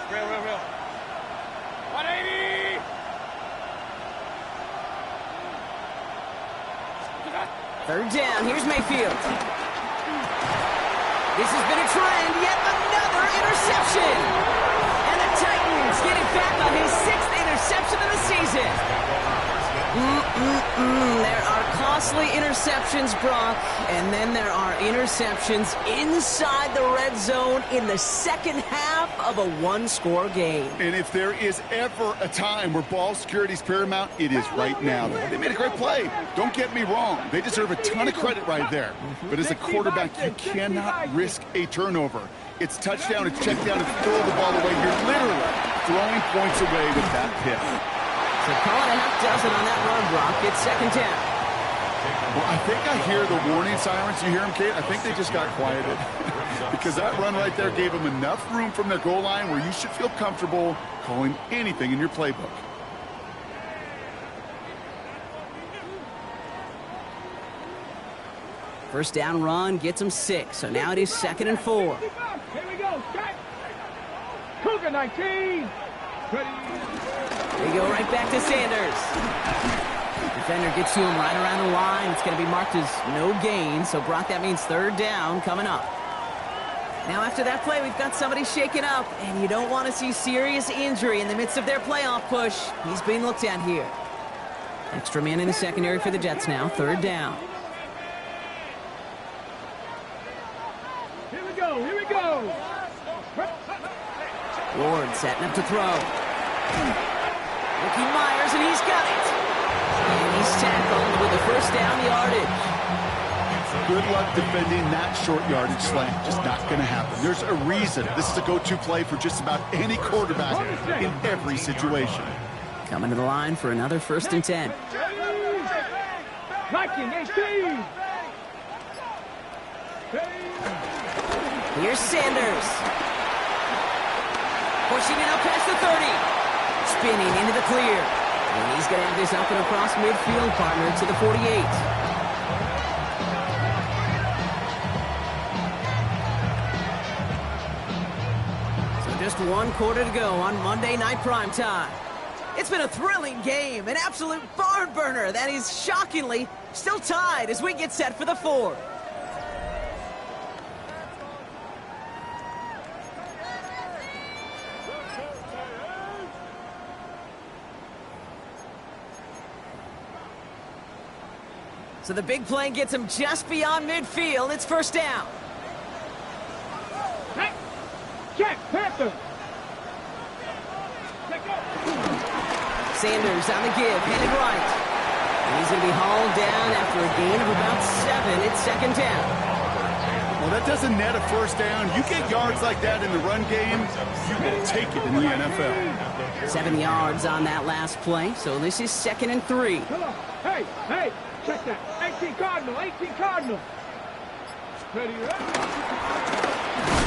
Real. 180! Third down, here's Mayfield. This has been a trend, yet another interception. And the Titans get it back on his 6th interception of the season. There are costly interceptions, Brock, and then there are interceptions inside the red zone in the second half of a one-score game. And if there is ever a time where ball security is paramount, it is right now. They made a great play. Don't get me wrong. They deserve a ton of credit right there. But as a quarterback, you cannot risk a turnover. It's touchdown, it's check down, it's throw the ball away. You're literally throwing points away with that pick. So call it a half dozen on that run, Brock. It's 2nd down. Well, I think I hear the warning sirens. You hear them, Kate? I think they just got quieted. Because that run right there gave them enough room from their goal line where you should feel comfortable calling anything in your playbook. First down run gets them 6. So now it is 2nd and 4. Here we go. Cougar 19. They go right back to Sanders. Defender gets to him right around the line. It's going to be marked as no gain. So, Brock, that means 3rd down coming up. Now, after that play, we've got somebody shaken up, and you don't want to see serious injury in the midst of their playoff push. He's being looked at here. Extra man in the secondary for the Jets now. 3rd down. Here we go. Ward setting up to throw. Ricky Myers, and he's got it. And he's tackled with the first down yardage. Good luck defending that short yardage slant. Just not going to happen. There's a reason this is a go-to play for just about any quarterback in every situation. Coming to the line for another 1st and 10. Here's Sanders. Pushing it up past the 30. Spinning into the clear. And he's going to have this up and across midfield, partner, to the 48. So just 1 quarter to go on Monday Night Primetime. It's been a thrilling game, an absolute barn burner that is shockingly still tied as we get set for the 4th. So the big play gets him just beyond midfield. It's 1st down. Hey, check, Panther. Sanders on the give, headed right. And he's going to be hauled down after a gain of about 7. It's 2nd down. Well, that doesn't net a 1st down. You get yards like that in the run game, you will take it in the NFL. 7 yards on that last play. So this is 2nd and 3. Hey, check that. 18 Cardinal. Ready,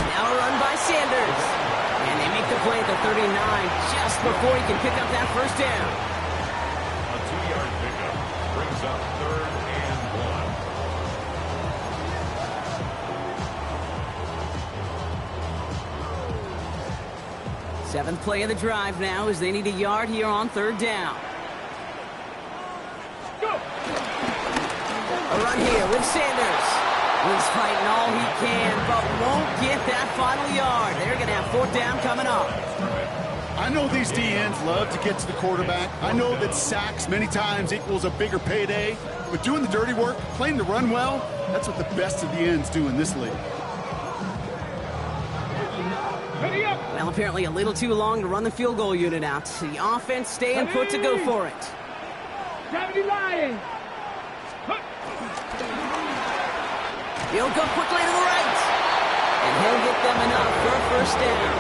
Now a run by Sanders. And they make the play at the 39 just before he can pick up that 1st down. A 2-yard pickup brings up 3rd and 1. 7th play of the drive now as they need a yard here on 3rd down. A run here with Sanders. He's fighting all he can, but won't get that final yard. They're going to have 4th down coming up. I know these DNs love to get to the quarterback. I know that sacks many times equals a bigger payday. But doing the dirty work, playing the run well, that's what the best of the ends do in this league. Well, apparently a little too long to run the field goal unit out. The offense staying put to go for it. Gravity Lions. He'll go quickly to the right. And he'll get them enough for a 1st down.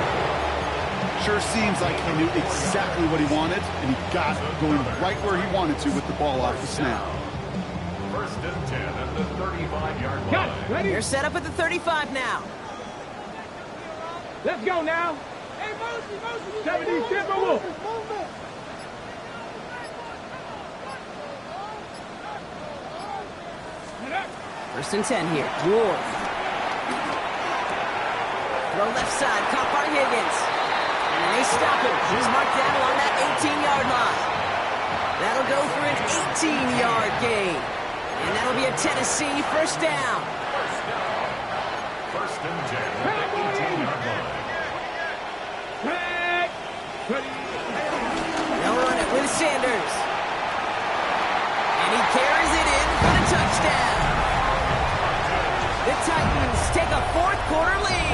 Sure seems like he knew exactly what he wanted, and he got it, going right where he wanted to with the ball off the snap. First and 10 at the 35-yard line. They're set up at the 35 now. Let's go now. Hey, Mosley, 70, step over. First and 10 here. Ward. Throw left side, caught by Higgins. And they stop him. He's marked down along that 18-yard line. That'll go for an 18-yard gain. And that'll be a Tennessee first down. First and 10 at the 18-yard line. They'll run it with Sanders. And he carries it in for the touchdown. The Titans take a fourth-quarter lead.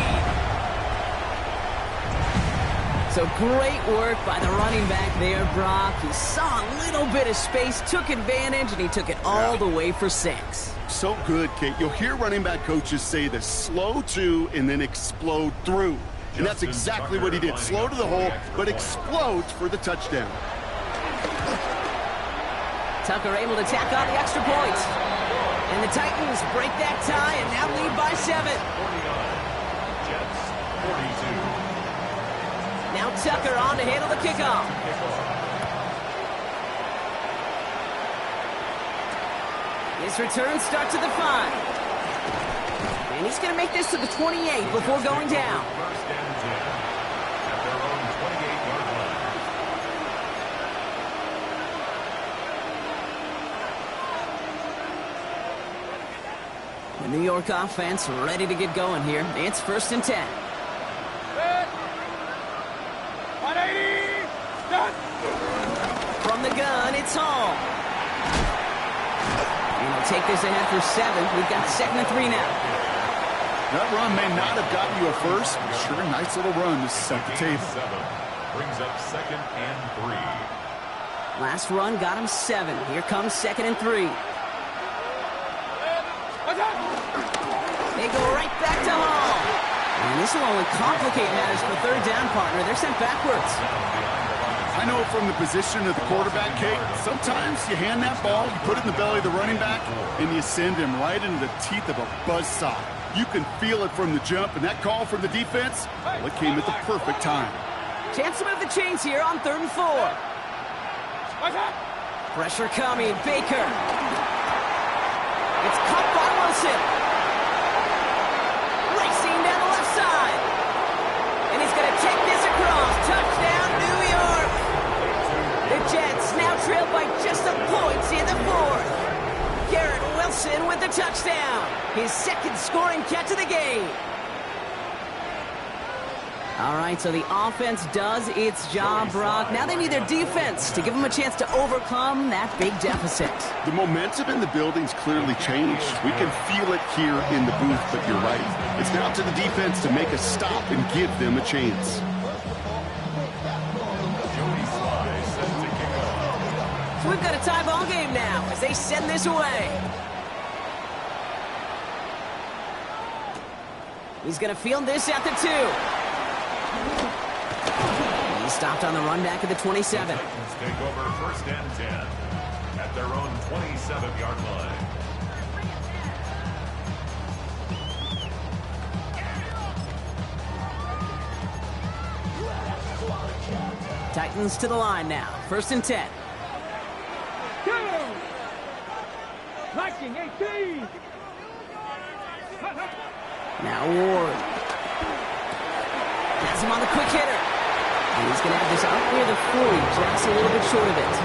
So great work by the running back there, Brock. He saw a little bit of space, took advantage, and he took it all the way for 6. So good, Kate. You'll hear running back coaches say this: slow to and then explode through. And that's exactly what he did. Slow to the hole, but explodes for the touchdown. Tucker able to tack on the extra point. And the Titans break that tie and now lead by 7. 49. Jets 42. Now Tucker on to handle the kickoff. His return starts at the 5. And he's going to make this to the 28 before going down. First and 10 at their own 28-yard line. The New York offense ready to get going here. It's first and 10. 180. Done. From the gun, it's Hall. And he'll take this ahead for 7. We've got 2nd and 3 now. That run may not have gotten you a first, but sure, nice little run to set the table. 7 brings up 2nd and 3. Last run got him 7. Here comes 2nd and 3. They go right back to Hall. And this will only complicate matters for third down, partner. They're sent backwards. I know from the position of the quarterback, Kate, sometimes you hand that ball, you put it in the belly of the running back, and you send him right into the teeth of a buzzsaw. You can feel it from the jump, and that call from the defense, well, it came at the perfect time. Chance to move the chains here on 3rd and 4. Pressure coming. Baker. It's caught by Wilson. Racing down the left side. And he's going to take this across. Touchdown, New York. The Jets now trail by just a point in the 4th. Garrett Wilson with the touchdown. His 2nd scoring catch of the game. All right, so the offense does its job, Brock. Now they need their defense to give them a chance to overcome that big deficit. The momentum in the building's clearly changed. We can feel it here in the booth, but you're right. It's now to the defense to make a stop and give them a chance. So we've got a tie ball game now as they send this away. He's going to field this at the 2. He stopped on the run back at the 27. Titans take over first and 10 at their own 27-yard line. Titans to the line now. First and 10. Liking 18. Now Ward. Has him on the quick hitter. And he's going to have this up near the 40, just a little bit short of it.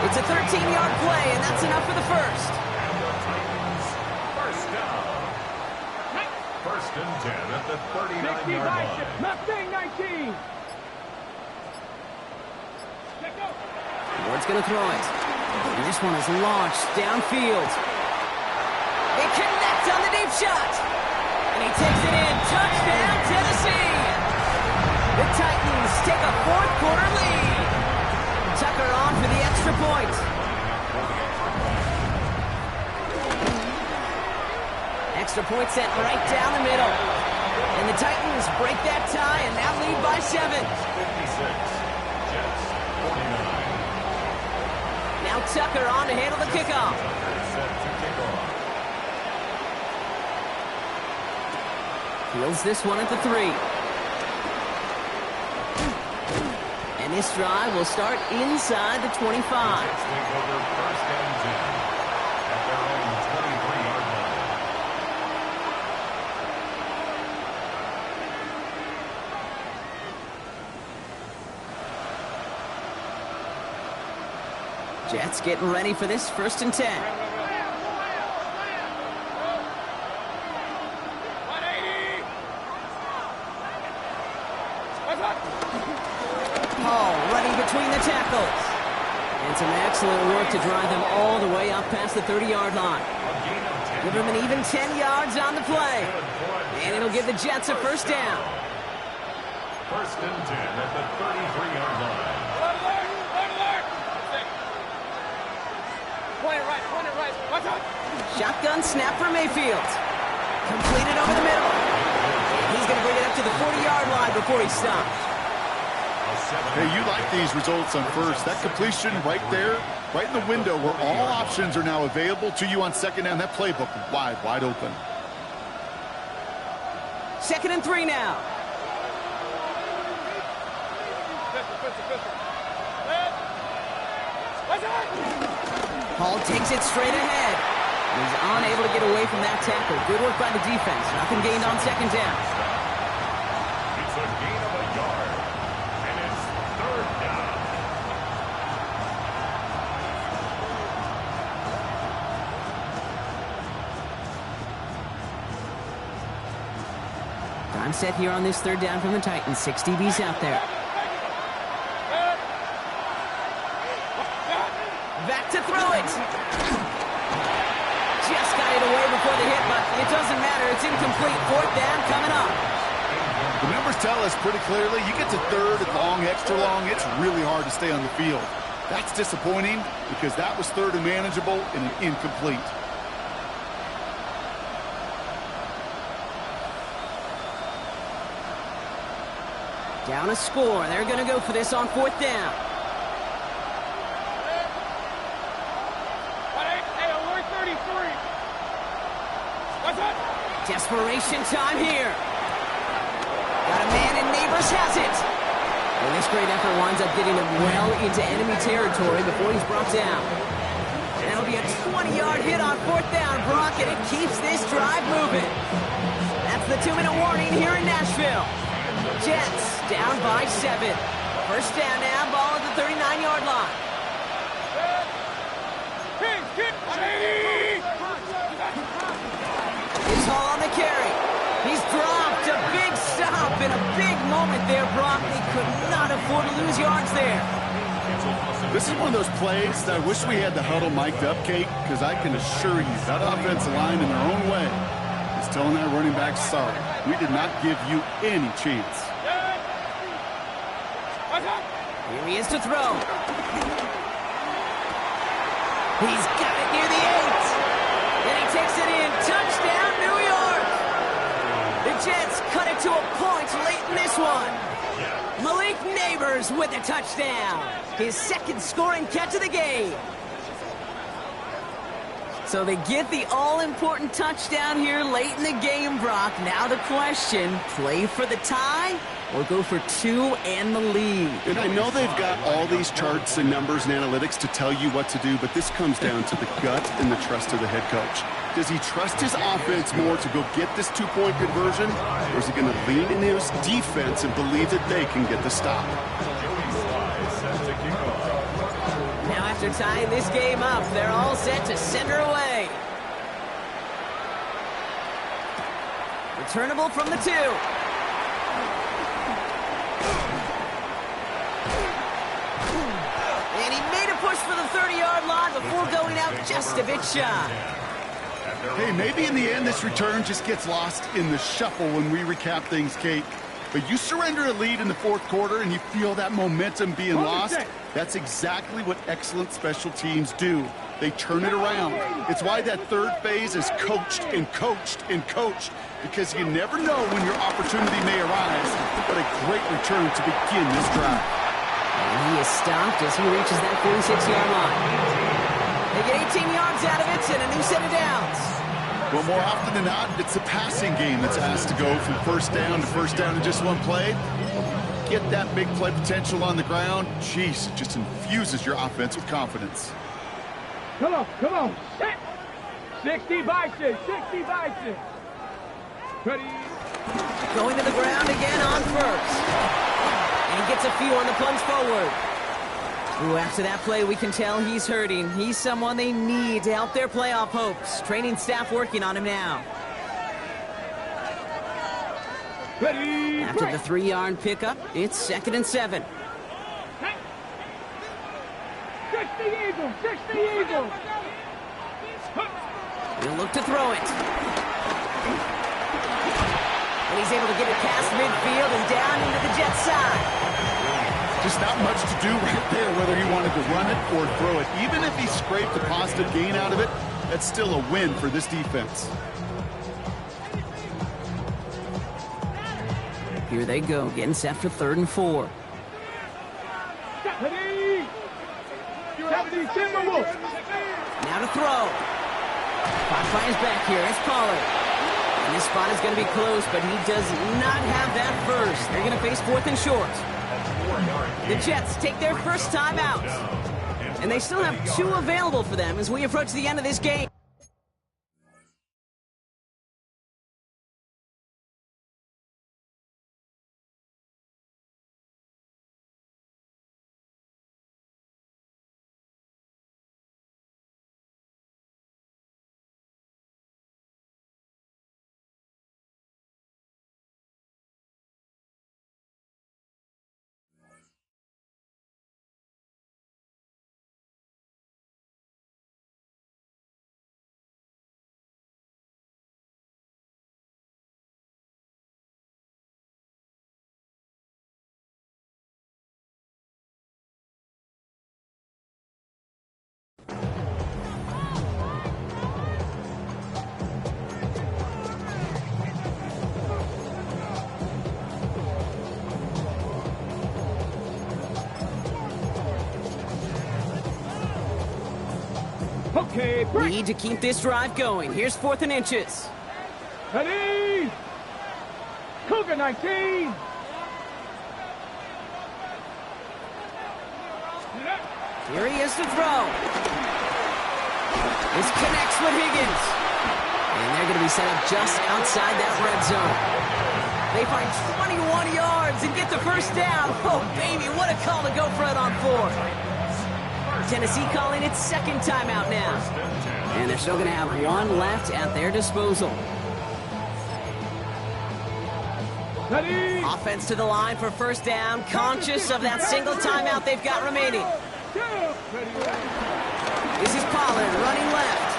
It's a 13-yard play, and that's enough for the first. And the Titans, first down. First and 10 at the 39-yard line. Mustang 19. Ward's going to throw it. And this one is launched downfield. They connect on the deep shot. And he takes it in. Touchdown, Tennessee. The Titans take a fourth-quarter lead. Tucker on for the extra point. Extra point sent right down the middle. And the Titans break that tie and now lead by 7. Now Tucker on to handle the kickoff. Set to kick off. Fields this one at the 3. And this drive will start inside the 25. Jets take over first and 10 at their own 23-yard line. Jets getting ready for this first and 10. 180. Hall running between the tackles. And some excellent work to drive them all the way up past the 30-yard line. A gain of 10 Give them an even 10 yards on the play. And it'll give the Jets a first down. First and 10 at the 33-yard line. Point it right. Watch out. Shotgun snap for Mayfield. Completed over the middle. And he's going to bring it up to the 40-yard line before he stops. Hey, you like these results on first. That completion right there, right in the window where all options are now available to you on second down. That playbook wide open. 2nd and 3 now. Hall takes it straight ahead. He's unable to get away from that tackle. Good work by the defense. Nothing gained on second down. It's a gain of a yard. And it's third down. Time set here on this third down from the Titans. 6 DBs out there. Back to throw it. Just got it away before the hit, but it doesn't matter. It's incomplete. 4th down coming up. The numbers tell us pretty clearly, you get to third and long, extra long, it's really hard to stay on the field. That's disappointing because that was third and manageable and an incomplete. Down a score. They're going to go for this on 4th down. Desperation time here. Got a man and Neighbors has it. And this great effort winds up getting him well into enemy territory before he's brought down. That'll be a 20-yard hit on 4th down, Brock, and it keeps this drive moving. That's the 2-minute warning here in Nashville. Jets down by 7. First down now, ball at the 39-yard line. It's Hall on the carry. He's dropped a big stop in a big moment there, Brock. They could not afford to lose yards there. This is one of those plays that I wish we had the huddle mic'd up, Kate, because I can assure you that offensive line in their own way is telling that running back, sorry, we did not give you any chance. Here he is to throw. He's got it near the 8. And he takes it in. Touchdown, New York. The Jets cut it to a point late in this one. Malik Neighbors with a touchdown. His 2nd scoring catch of the game. So they get the all-important touchdown here late in the game, Brock. Now the question, play for the tie or go for 2 and the lead? And I know they've got all these charts and numbers and analytics to tell you what to do, but this comes down to the gut and the trust of the head coach. Does he trust his offense more to go get this 2-point conversion, or is he going to lean in his defense and believe that they can get the stop? Now after tying this game up, they're all set to send her away. Returnable from the 2. And he made a push for the 30-yard line before going out just a bit shy. Hey, maybe in the end this return just gets lost in the shuffle when we recap things, Kate. But you surrender a lead in the 4th quarter and you feel that momentum being lost. That's exactly what excellent special teams do. They turn it around. It's why that third phase is coached and coached and coached, because you never know when your opportunity may arise. But a great return to begin this drive. And he is stopped as he reaches that 46-yard line. They get 18 yards out of it and a new set of downs. Well, more often than not, it's the passing game that's asked to go from first down to first down in just one play. Get that big play potential on the ground. Jeez, it just infuses your offense with confidence. Come on. Set. 60 by 6. Ready. Going to the ground again on first. And he gets a few on the plunge forward. Ooh, after that play, we can tell he's hurting. He's someone they need to help their playoff hopes. Training staff working on him now. Ready. After the 3-yard pickup, it's 2nd and 7. 60 Eagles. He'll look to throw it. And he's able to get it past midfield and down into the Jets' side. Just not much to do right there, whether he wanted to run it or throw it. Even if he scraped a positive gain out of it, that's still a win for this defense. Here they go, getting set for 3rd and 4. Ready. Now to throw. Clock fires back here. It's Pollard. And this spot is going to be close, but he does not have that first. They're going to face 4th and short. The Jets take their first time out. And they still have 2 available for them as we approach the end of this game. Okay, break. Need to keep this drive going. Here's 4th and inches. Ready. Cougar 19. Here he is to throw. This connects with Higgins. And they're going to be set up just outside that red zone. They find 21 yards and get the first down. Oh, baby, what a call to go for it on 4th. Tennessee calling its 2nd timeout now. And they're still going to have 1 left at their disposal. Ready. Offense to the line for first down, conscious of that single timeout they've got remaining. This is Pollard running left.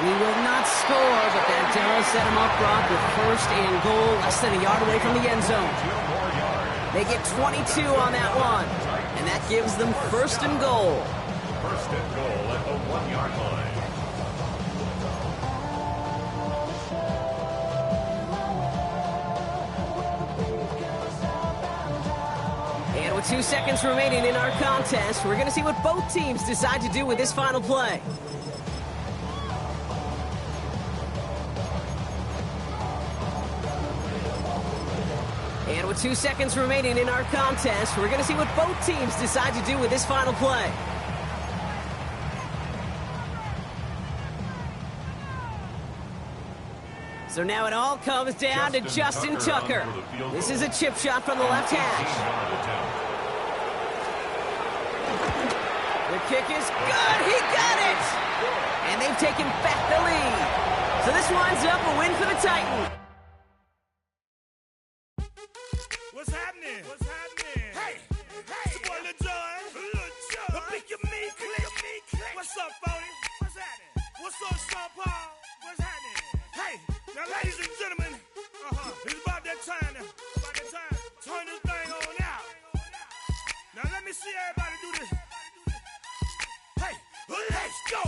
He will not score, but that does set him up, Brock, with 1st and goal, less than a yard away from the end zone. They get 22 on that one, and that gives them 1st and goal. 1st and goal at the 1-yard line. And with 2 seconds remaining in our contest, we're going to see what both teams decide to do with this final play. And with 2 seconds remaining in our contest, we're going to see what both teams decide to do with this final play. So now it all comes down to Justin Tucker. This is a chip shot from the left hash. The kick is good. He got it. And they've taken back the lead. So this winds up a win for the Titans. What's happening? Hey, it's your boy Lil Jon. The Pick Your Me Click. What's up, Phony? What's happening? What's up, Sean Paul? What's happening? Hey, now, ladies and gentlemen, it's about that time now. Turn this thing on out. Now, let me see everybody do this. Hey, let's go.